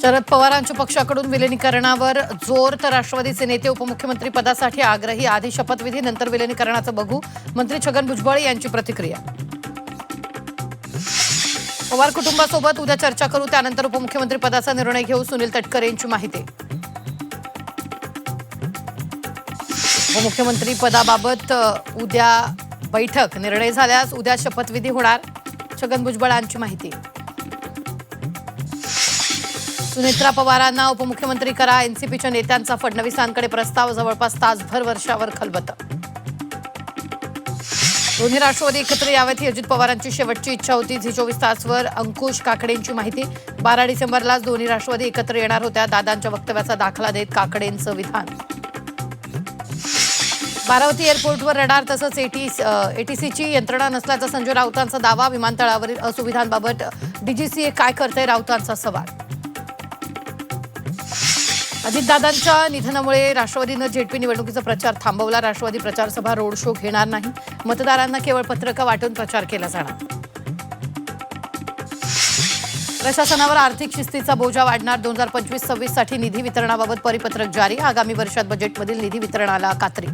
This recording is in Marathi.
शरद पवारांच्या पक्षाकडून विलिनीकरणावर जोर, तर राष्ट्रवादीचे नेते उपमुख्यमंत्री पदासाठी आग्रही. आधी शपथविधी, नंतर विलिनीकरणाचं बघू. मंत्री छगन भुजबळ यांची प्रतिक्रिया. पवार कुटुंबासोबत उद्या चर्चा करू, त्यानंतर उपमुख्यमंत्री पदाचा निर्णय घेऊ. सुनील तटकरे यांची माहिती. उपमुख्यमंत्री पदाबाबत उद्या बैठक, निर्णय झाल्यास उद्या शपथविधी होणार. छगन भुजबळांची माहिती. सुनेत्रा पवारांना उपमुख्यमंत्री करा. एनसीपीच्या नेत्यांचा फडणवीसांकडे प्रस्ताव. जवळपास तासभर वर्षावर खलबत. दोन्ही राष्ट्रवादी एकत्र यावेत ही अजित पवारांची शेवटची इच्छा होती. झी 24 तासवर अंकुश काकडेंची माहिती. 12 डिसेंबरलाच दोन्ही राष्ट्रवादी एकत्र येणार होत्या. दादांच्या वक्तव्याचा दाखला देत काकडेंचं विधान. बारामती एअरपोर्टवर रडार तसंच एटीसीची यंत्रणा नसल्याचा संजय राऊतांचा दावा. विमानतळावरील असुविधांबाबत डीजीसीए काय करते, राऊतांचा सवाल. अजितदादांच्या निधनामुळे राष्ट्रवादीनं जेडपी निवडणुकीचा प्रचार थांबवला. राष्ट्रवादी प्रचारसभा, रोड शो घेणार नाही. मतदारांना केवळ पत्रकं वाटून प्रचार केला जाणार. प्रशासनावर आर्थिक शिस्तीचा बोजा वाढणार. 2025-26 साठी निधी वितरणाबाबत परिपत्रक जारी. आगामी वर्षात बजेटमधील निधी वितरणाला कात्री.